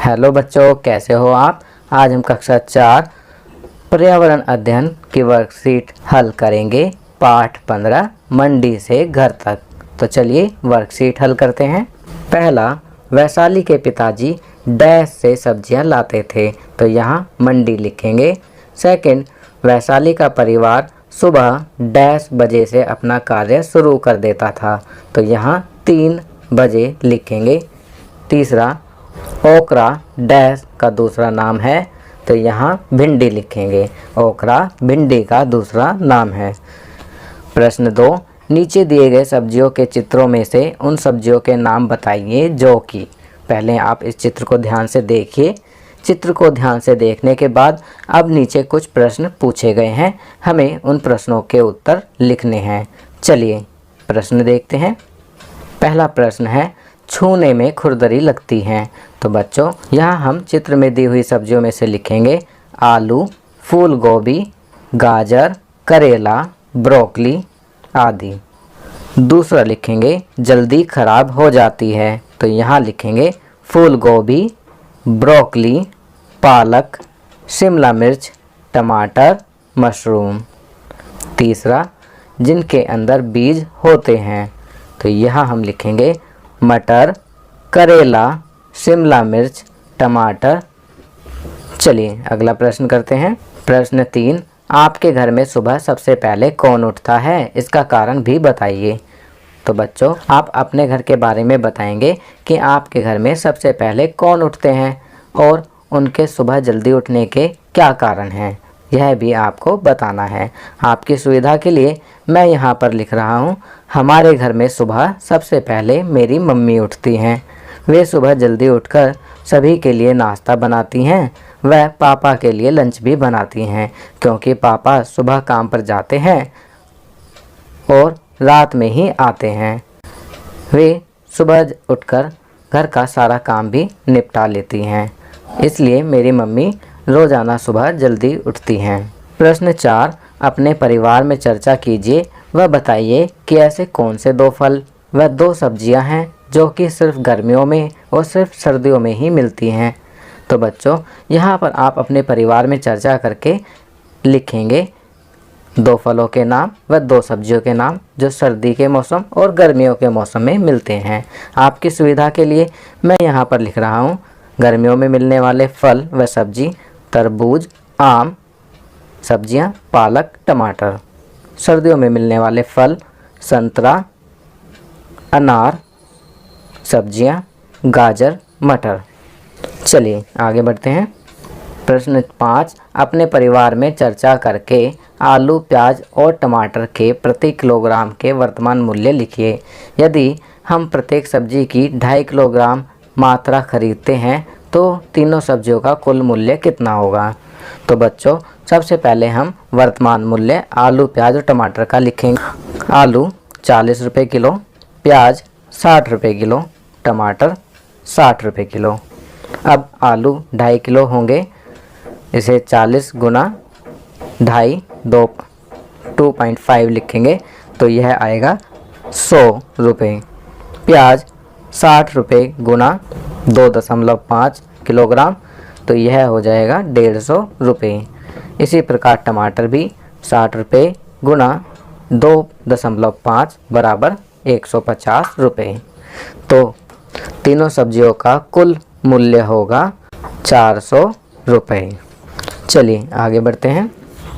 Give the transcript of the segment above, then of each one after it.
Hello बच्चों, कैसे हो आप। आज हम कक्षा 4 पर्यावरण अध्ययन की वर्कशीट हल करेंगे। पाठ 15 मंडी से घर तक। तो चलिए वर्कशीट हल करते हैं। पहला, वैशाली के पिताजी डैश से सब्जियां लाते थे, तो यहाँ मंडी लिखेंगे। सेकंड, वैशाली का परिवार सुबह डैश बजे से अपना कार्य शुरू कर देता था, तो यहाँ 3 बजे लिखेंगे। तीसरा, ओकरा डैश का दूसरा नाम है, तो यहाँ भिंडी लिखेंगे। ओकरा भिंडी का दूसरा नाम है। प्रश्न 2, नीचे दिए गए सब्जियों के चित्रों में से उन सब्जियों के नाम बताइए जो कि। पहले आप इस चित्र को ध्यान से देखिए। चित्र को ध्यान से देखने के बाद अब नीचे कुछ प्रश्न पूछे गए हैं, हमें उन प्रश्नों के उत्तर लिखने हैं। चलिए प्रश्न देखते हैं। पहला प्रश्न है, छूने में खुरदरी लगती हैं। तो बच्चों यहाँ हम चित्र में दी हुई सब्जियों में से लिखेंगे आलू, फूल गोभी, गाजर, करेला, ब्रोकली आदि। दूसरा लिखेंगे जल्दी खराब हो जाती है, तो यहाँ लिखेंगे फूल गोभी, ब्रोकली, पालक, शिमला मिर्च, टमाटर, मशरूम। तीसरा, जिनके अंदर बीज होते हैं, तो यहाँ हम लिखेंगे मटर, करेला, शिमला मिर्च, टमाटर। चलिए अगला प्रश्न करते हैं। प्रश्न 3, आपके घर में सुबह सबसे पहले कौन उठता है, इसका कारण भी बताइए। तो बच्चों आप अपने घर के बारे में बताएंगे कि आपके घर में सबसे पहले कौन उठते हैं और उनके सुबह जल्दी उठने के क्या कारण हैं, यह भी आपको बताना है। आपकी सुविधा के लिए मैं यहाँ पर लिख रहा हूँ, हमारे घर में सुबह सबसे पहले मेरी मम्मी उठती हैं। वे सुबह जल्दी उठकर सभी के लिए नाश्ता बनाती हैं। वह पापा के लिए लंच भी बनाती हैं, क्योंकि पापा सुबह काम पर जाते हैं और रात में ही आते हैं। वे सुबह उठकर घर का सारा काम भी निपटा लेती हैं, इसलिए मेरी मम्मी रोज़ाना सुबह जल्दी उठती हैं। प्रश्न 4, अपने परिवार में चर्चा कीजिए व बताइए कि ऐसे कौन से 2 फल व 2 सब्जियां हैं जो कि सिर्फ गर्मियों में और सिर्फ सर्दियों में ही मिलती हैं। तो बच्चों यहाँ पर आप अपने परिवार में चर्चा करके लिखेंगे 2 फलों के नाम व 2 सब्जियों के नाम जो सर्दी के मौसम और गर्मियों के मौसम में मिलते हैं। आपकी सुविधा के लिए मैं यहाँ पर लिख रहा हूँ, गर्मियों में मिलने वाले फल व सब्जी तरबूज, आम, सब्जियां पालक, टमाटर। सर्दियों में मिलने वाले फल संतरा, अनार, सब्जियां गाजर, मटर। चलिए आगे बढ़ते हैं। प्रश्न 5, अपने परिवार में चर्चा करके आलू, प्याज और टमाटर के प्रति किलोग्राम के वर्तमान मूल्य लिखिए। यदि हम प्रत्येक सब्जी की 2.5 किलोग्राम मात्रा खरीदते हैं तो तीनों सब्जियों का कुल मूल्य कितना होगा। तो बच्चों सबसे पहले हम वर्तमान मूल्य आलू, प्याज और टमाटर का लिखेंगे। आलू 40 रुपये किलो, प्याज 60 रुपये किलो, टमाटर 60 रुपये किलो। अब आलू 2.5 किलो होंगे, इसे 40 गुना 2.5 2.5 लिखेंगे, तो यह आएगा 100 रुपये। प्याज 60 रुपये गुना 2.5 किलोग्राम, तो यह हो जाएगा 150 रुपये। इसी प्रकार टमाटर भी 60 रुपये गुना 2.5 बराबर 150 रुपये। तो तीनों सब्जियों का कुल मूल्य होगा 400 रुपये। चलिए आगे बढ़ते हैं।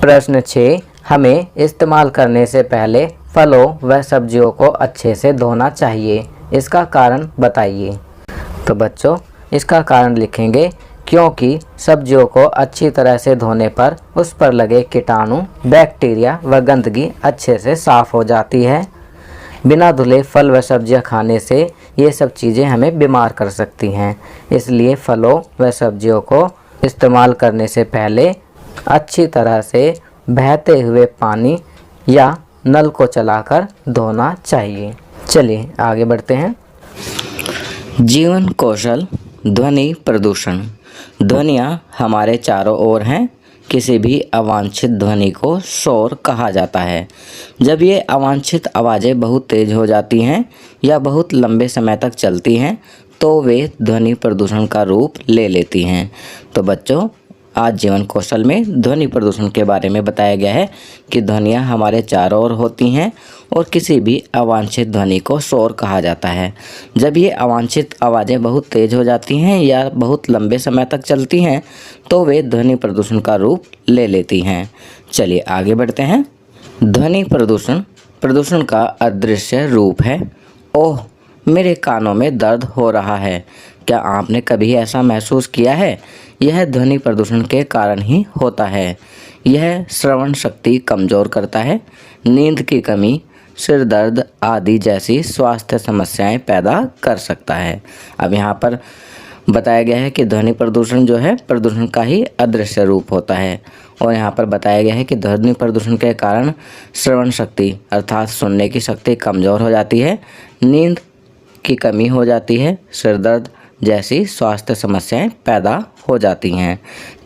प्रश्न 6, हमें इस्तेमाल करने से पहले फलों व सब्जियों को अच्छे से धोना चाहिए, इसका कारण बताइए। तो बच्चों इसका कारण लिखेंगे क्योंकि सब्जियों को अच्छी तरह से धोने पर उस पर लगे कीटाणु, बैक्टीरिया व गंदगी अच्छे से साफ़ हो जाती है। बिना धुले फल व सब्जियां खाने से ये सब चीज़ें हमें बीमार कर सकती हैं, इसलिए फलों व सब्जियों को इस्तेमाल करने से पहले अच्छी तरह से बहते हुए पानी या नल को चलाकर धोना चाहिए। चलिए आगे बढ़ते हैं। जीवन कौशल, ध्वनि प्रदूषण। ध्वनियाँ हमारे चारों ओर हैं। किसी भी अवांछित ध्वनि को शोर कहा जाता है। जब ये अवांछित आवाज़ें बहुत तेज़ हो जाती हैं या बहुत लंबे समय तक चलती हैं तो वे ध्वनि प्रदूषण का रूप ले लेती हैं। तो बच्चों, आज जीवन कौशल में ध्वनि प्रदूषण के बारे में बताया गया है कि ध्वनियाँ हमारे चारों ओर होती हैं और किसी भी अवांछित ध्वनि को शोर कहा जाता है। जब ये अवांछित आवाज़ें बहुत तेज़ हो जाती हैं या बहुत लंबे समय तक चलती हैं तो वे ध्वनि प्रदूषण का रूप ले लेती हैं। चलिए आगे बढ़ते हैं। ध्वनि प्रदूषण प्रदूषण का अदृश्य रूप है। ओह, मेरे कानों में दर्द हो रहा है। क्या आपने कभी ऐसा महसूस किया है? यह ध्वनि प्रदूषण के कारण ही होता है। यह श्रवण शक्ति कमज़ोर करता है, नींद की कमी, सिर दर्द आदि जैसी स्वास्थ्य समस्याएं पैदा कर सकता है। अब यहाँ पर बताया गया है कि ध्वनि प्रदूषण जो है प्रदूषण का ही अदृश्य रूप होता है। और यहाँ पर बताया गया है कि ध्वनि प्रदूषण के कारण श्रवण शक्ति अर्थात सुनने की शक्ति कमज़ोर हो जाती है, नींद की कमी हो जाती है, सिर दर्द जैसी स्वास्थ्य समस्याएं पैदा हो जाती हैं।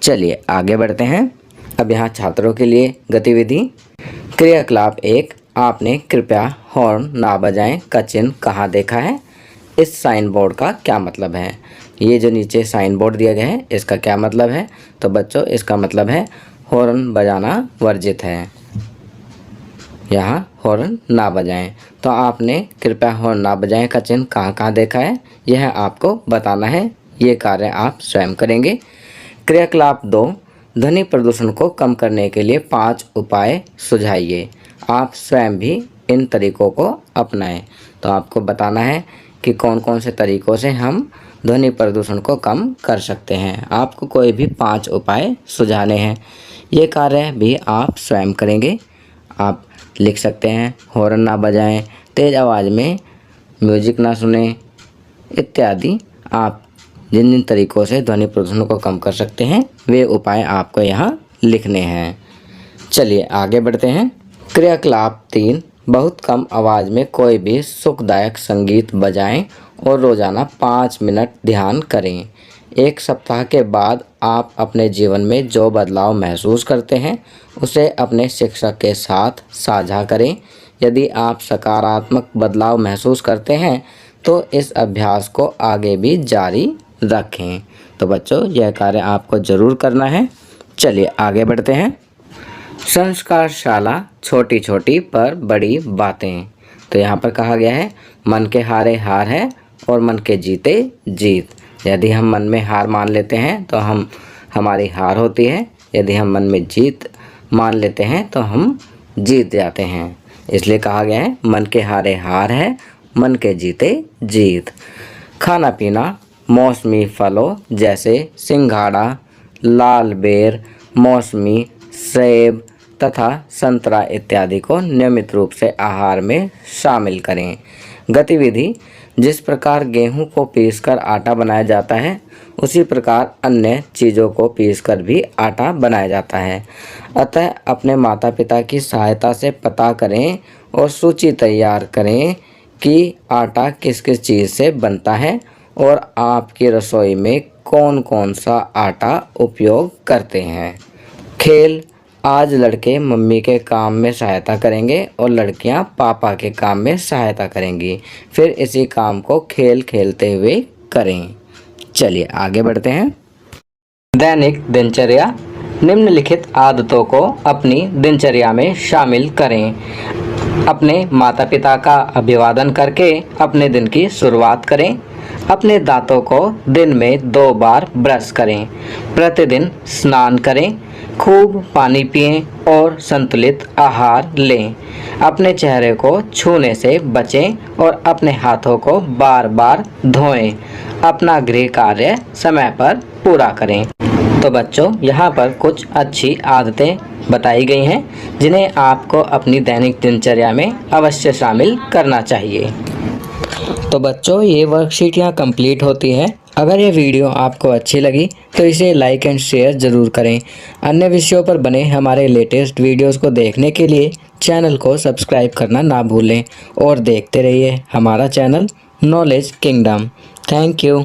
चलिए आगे बढ़ते हैं। अब यहाँ छात्रों के लिए गतिविधि। क्रियाकलाप 1, आपने कृपया हॉर्न ना बजाएं का चिन्ह कहाँ देखा है? इस साइन बोर्ड का क्या मतलब है? ये जो नीचे साइन बोर्ड दिया गया है इसका क्या मतलब है? तो बच्चों, इसका मतलब है हॉर्न बजाना वर्जित है, यहाँ हॉर्न ना बजाएं। तो आपने कृपया हॉर्न ना बजाएं का चिन्ह कहाँ कहाँ देखा है, यह आपको बताना है। ये कार्य आप स्वयं करेंगे। क्रियाकलाप 2, ध्वनि प्रदूषण को कम करने के लिए 5 उपाय सुझाइए। आप स्वयं भी इन तरीकों को अपनाएं। तो आपको बताना है कि कौन कौन से तरीक़ों से हम ध्वनि प्रदूषण को कम कर सकते हैं। आपको कोई भी 5 उपाय सुझाने हैं। ये कार्य भी आप स्वयं करेंगे। आप लिख सकते हैं हॉर्न ना बजाएं, तेज़ आवाज़ में म्यूजिक ना सुने इत्यादि। आप जिन जिन तरीक़ों से ध्वनि प्रदूषण को कम कर सकते हैं वे उपाय आपको यहाँ लिखने हैं। चलिए आगे बढ़ते हैं। क्रियाकलाप 3, बहुत कम आवाज़ में कोई भी सुखदायक संगीत बजाएं और रोज़ाना 5 मिनट ध्यान करें। 1 सप्ताह के बाद आप अपने जीवन में जो बदलाव महसूस करते हैं उसे अपने शिक्षक के साथ साझा करें। यदि आप सकारात्मक बदलाव महसूस करते हैं तो इस अभ्यास को आगे भी जारी रखें। तो बच्चों, यह कार्य आपको ज़रूर करना है। चलिए आगे बढ़ते हैं। संस्कारशाला छोटी छोटी पर बड़ी बातें। तो यहाँ पर कहा गया है मन के हारे हार है और मन के जीते जीत। यदि हम मन में हार मान लेते हैं तो हमारी हार होती है, यदि हम मन में जीत मान लेते हैं तो हम जीत जाते हैं। इसलिए कहा गया है मन के हारे हार है, मन के जीते जीत। खाना पीना, मौसमी फलों जैसे सिंघाड़ा, लाल बेर, मौसमी, सेब तथा संतरा इत्यादि को नियमित रूप से आहार में शामिल करें। गतिविधि, जिस प्रकार गेहूं को पीसकर आटा बनाया जाता है उसी प्रकार अन्य चीज़ों को पीसकर भी आटा बनाया जाता है। अतः अपने माता पिता की सहायता से पता करें और सूची तैयार करें कि आटा किस किस चीज़ से बनता है और आपकी रसोई में कौन कौन सा आटा उपयोग करते हैं। खेल, आज लड़के मम्मी के काम में सहायता करेंगे और लड़कियां पापा के काम में सहायता करेंगी। फिर इसी काम को खेल खेलते हुए करें। चलिए आगे बढ़ते हैं। दैनिक दिनचर्या, निम्नलिखित आदतों को अपनी दिनचर्या में शामिल करें। अपने माता पिता का अभिवादन करके अपने दिन की शुरुआत करें। अपने दांतों को दिन में 2 बार ब्रश करें। प्रतिदिन स्नान करें। खूब पानी पिएं और संतुलित आहार लें। अपने चेहरे को छूने से बचें और अपने हाथों को बार बार धोएं। अपना गृह कार्य समय पर पूरा करें। तो बच्चों, यहाँ पर कुछ अच्छी आदतें बताई गई हैं जिन्हें आपको अपनी दैनिक दिनचर्या में अवश्य शामिल करना चाहिए। तो बच्चों, ये वर्कशीट यहाँ कंप्लीट होती है। अगर ये वीडियो आपको अच्छी लगी तो इसे लाइक एंड शेयर ज़रूर करें। अन्य विषयों पर बने हमारे लेटेस्ट वीडियोस को देखने के लिए चैनल को सब्सक्राइब करना ना भूलें और देखते रहिए हमारा channel knowledge kingdom. Thank you.